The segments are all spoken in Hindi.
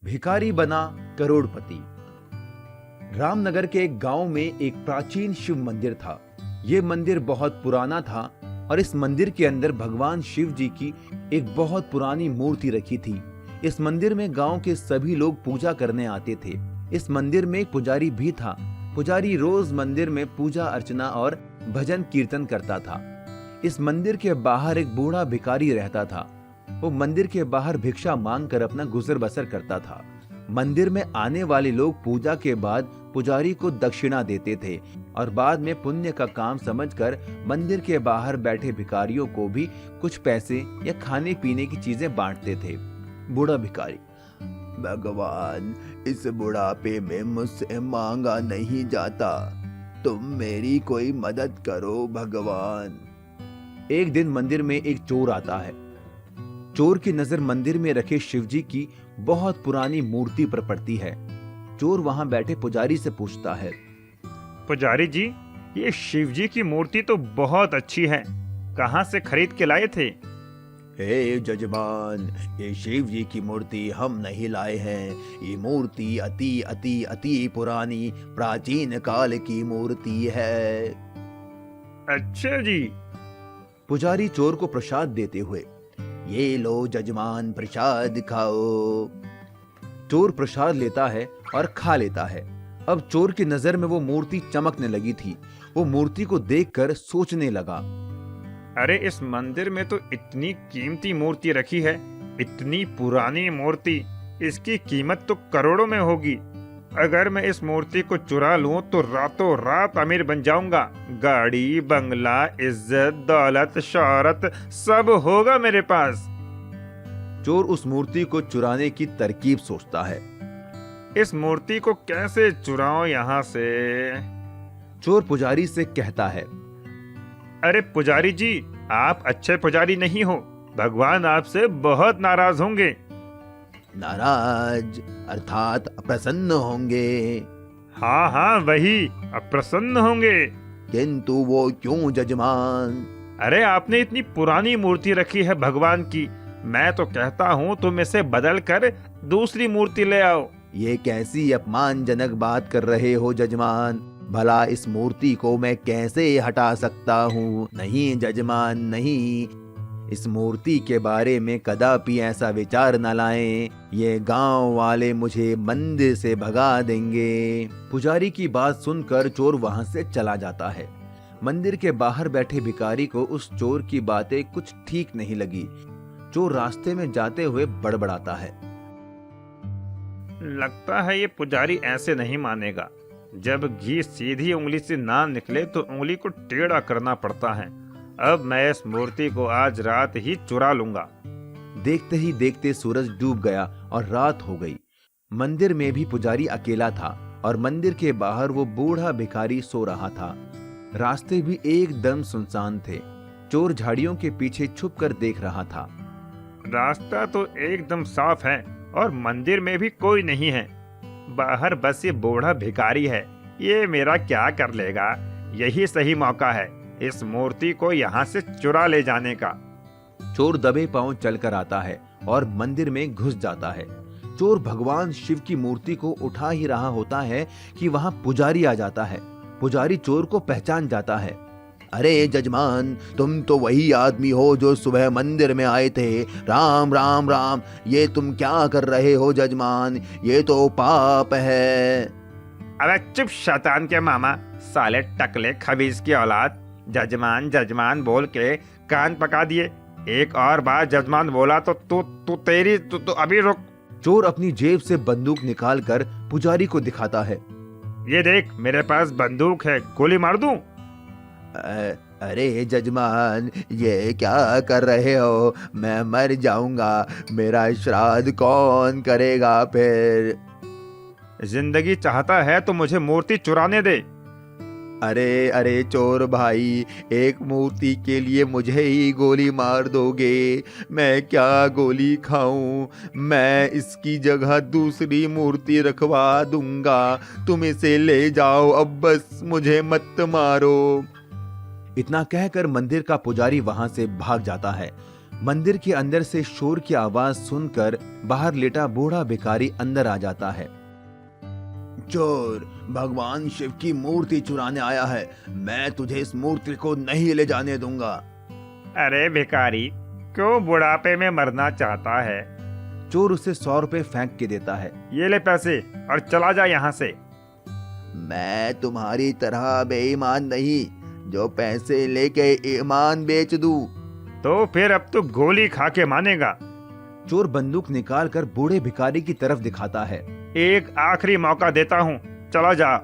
भिखारी बना करोड़पति। रामनगर के एक गांव में एक प्राचीन शिव मंदिर था। ये मंदिर बहुत पुराना था और इस मंदिर के अंदर भगवान शिव जी की एक बहुत पुरानी मूर्ति रखी थी। इस मंदिर में गांव के सभी लोग पूजा करने आते थे। इस मंदिर में एक पुजारी भी था। पुजारी रोज मंदिर में पूजा अर्चना और भजन कीर्तन करता था। इस मंदिर के बाहर एक बूढ़ा भिखारी रहता था। वो मंदिर के बाहर भिक्षा मांगकर अपना गुजर बसर करता था। मंदिर में आने वाले लोग पूजा के बाद पुजारी को दक्षिणा देते थे और बाद में पुण्य का काम समझकर मंदिर के बाहर बैठे भिखारियों को भी कुछ पैसे या खाने पीने की चीजें बांटते थे। बूढ़ा भिखारी: भगवान, इस बुढ़ापे में मुझसे मांगा नहीं जाता, तुम मेरी कोई मदद करो भगवान। एक दिन मंदिर में एक चोर आता है। चोर की नजर मंदिर में रखे शिवजी की बहुत पुरानी मूर्ति पर पड़ती है। चोर वहां बैठे पुजारी से पूछता है: पुजारी जी, ये शिवजी की मूर्ति तो बहुत अच्छी है, कहाँ से खरीद के लाए थे? हे जजमान, ये शिव जी की मूर्ति हम नहीं लाए हैं। ये मूर्ति अति अति अति पुरानी प्राचीन काल की मूर्ति है। अच्छा जी। पुजारी चोर को प्रसाद देते हुए: ये लो जजमान, प्रसाद खाओ। चोर प्रसाद लेता है और खा लेता है। अब चोर की नजर में वो मूर्ति चमकने लगी थी। वो मूर्ति को देखकर सोचने लगा: अरे, इस मंदिर में तो इतनी कीमती मूर्ति रखी है, इतनी पुरानी मूर्ति, इसकी कीमत तो करोड़ों में होगी। अगर मैं इस मूर्ति को चुरा लूं तो रातों रात अमीर बन जाऊंगा। गाड़ी, बंगला, इज्जत, दौलत, शोहरत सब होगा मेरे पास। चोर उस मूर्ति को चुराने की तरकीब सोचता है। इस मूर्ति को कैसे चुराऊं यहाँ से? चोर पुजारी से कहता है: अरे पुजारी जी, आप अच्छे पुजारी नहीं हो, भगवान आपसे बहुत नाराज होंगे। नाराज अर्थात अप्रसन्न होंगे। हाँ हाँ, वही, अप्रसन्न होंगे। किंतु वो क्यों जजमान? अरे, आपने इतनी पुरानी मूर्ति रखी है भगवान की, मैं तो कहता हूँ तुम इसे बदल कर दूसरी मूर्ति ले आओ। ये कैसी अपमानजनक बात कर रहे हो जजमान? भला इस मूर्ति को मैं कैसे हटा सकता हूँ? नहीं जजमान, नहीं। इस मूर्ति के बारे में कदापि ऐसा विचार न लाएं। ये गांव वाले मुझे मंदिर से भगा देंगे। पुजारी की बात सुनकर चोर वहां से चला जाता है। मंदिर के बाहर बैठे भिखारी को उस चोर की बातें कुछ ठीक नहीं लगी। चोर रास्ते में जाते हुए बड़बड़ाता है: लगता है ये पुजारी ऐसे नहीं मानेगा। जब घी सीधी उंगली से ना निकले तो उंगली को टेढ़ा करना पड़ता है। अब मैं इस मूर्ति को आज रात ही चुरा लूंगा। देखते ही देखते सूरज डूब गया और रात हो गई। मंदिर में भी पुजारी अकेला था और मंदिर के बाहर वो बूढ़ा भिखारी सो रहा था। रास्ते भी एकदम सुनसान थे। चोर झाड़ियों के पीछे छुपकर देख रहा था। रास्ता तो एकदम साफ है और मंदिर में भी कोई नहीं है। बाहर बस ये बूढ़ा भिखारी है, ये मेरा क्या कर लेगा। यही सही मौका है इस मूर्ति को यहाँ से चुरा ले जाने का। चोर दबे पांव चलकर आता है और मंदिर में घुस जाता है। चोर भगवान शिव की मूर्ति को उठा ही रहा होता है कि वहां पुजारी आ जाता है। पुजारी चोर को पहचान जाता है। अरे जजमान, तुम तो वही आदमी हो जो सुबह मंदिर में आए थे। राम राम राम। ये तुम क्या कर रहे हो जजमान? ये तो पाप है। अबे चुप शैतान के मामा, साले टकले खबीज की औलाद। जजमान जजमान बोल के कान पका दिए। एक और बार जजमान बोला तो तू अभी रुक। चोर अपनी जेब से बंदूक निकालकर पुजारी को दिखाता है। ये देख, मेरे पास बंदूक है, गोली मार दूं? अरे जजमान, ये क्या कर रहे हो? मैं मर जाऊंगा। मेरा श्राद्ध कौन करेगा फिर? जिंदगी चाहता है तो मुझे मूर्ति चुराने दे। अरे अरे चोर भाई, एक मूर्ति के लिए मुझे ही गोली मार दोगे? मैं क्या गोली खाऊं? मैं इसकी जगह दूसरी मूर्ति रखवा दूंगा। तुम इसे ले जाओ, अब बस मुझे मत मारो। इतना कहकर मंदिर का पुजारी वहां से भाग जाता है। मंदिर के अंदर से शोर की आवाज सुनकर बाहर लेटा बूढ़ा भिखारी अंदर आ जाता है। चोर, भगवान शिव की मूर्ति चुराने आया है। मैं तुझे इस मूर्ति को नहीं ले जाने दूंगा। अरे भिखारी, क्यों बुढ़ापे में मरना चाहता है? चोर उसे 100 रुपए फेंक के देता है। ये ले पैसे और चला जा यहाँ से। मैं तुम्हारी तरह बेईमान नहीं जो पैसे लेके ईमान बेच दूं। तो फिर अब तू गोली खा के मानेगा। चोर बंदूक निकाल कर बूढ़े भिखारी की तरफ दिखाता है। एक आखिरी मौका देता हूँ, चला जा।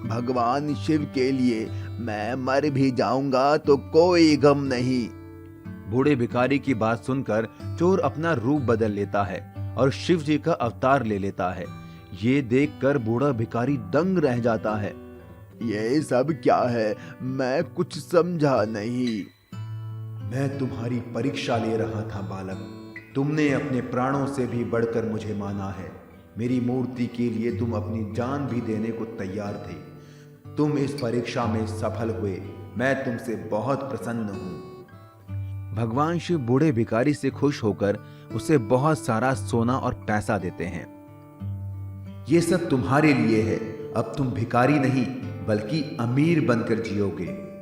भगवान शिव के लिए मैं मर भी जाऊंगा तो कोई गम नहीं। बूढ़े भिखारी की बात सुनकर चोर अपना रूप बदल लेता है और शिव जी का अवतार ले लेता है। ये देखकर बूढ़ा भिखारी दंग रह जाता है। ये सब क्या है? मैं कुछ समझा नहीं। मैं तुम्हारी परीक्षा ले रहा था बालक। तुमने अपने प्राणों से भी बढ़कर मुझे माना है। मेरी मूर्ति के लिए तुम अपनी जान भी देने को तैयार थे। तुम इस परीक्षा में सफल हुए। मैं तुमसे बहुत प्रसन्न हूं। भगवान शिव बूढ़े भिखारी से खुश होकर उसे बहुत सारा सोना और पैसा देते हैं। ये सब तुम्हारे लिए है। अब तुम भिखारी नहीं बल्कि अमीर बनकर जियोगे।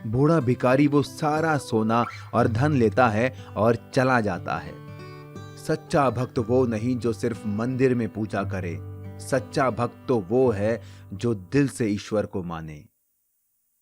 बूढ़ा भिखारी वो सारा सोना और धन लेता है और चला जाता है। सच्चा भक्त वो नहीं जो सिर्फ मंदिर में पूजा करे। सच्चा भक्त तो वो है जो दिल से ईश्वर को माने।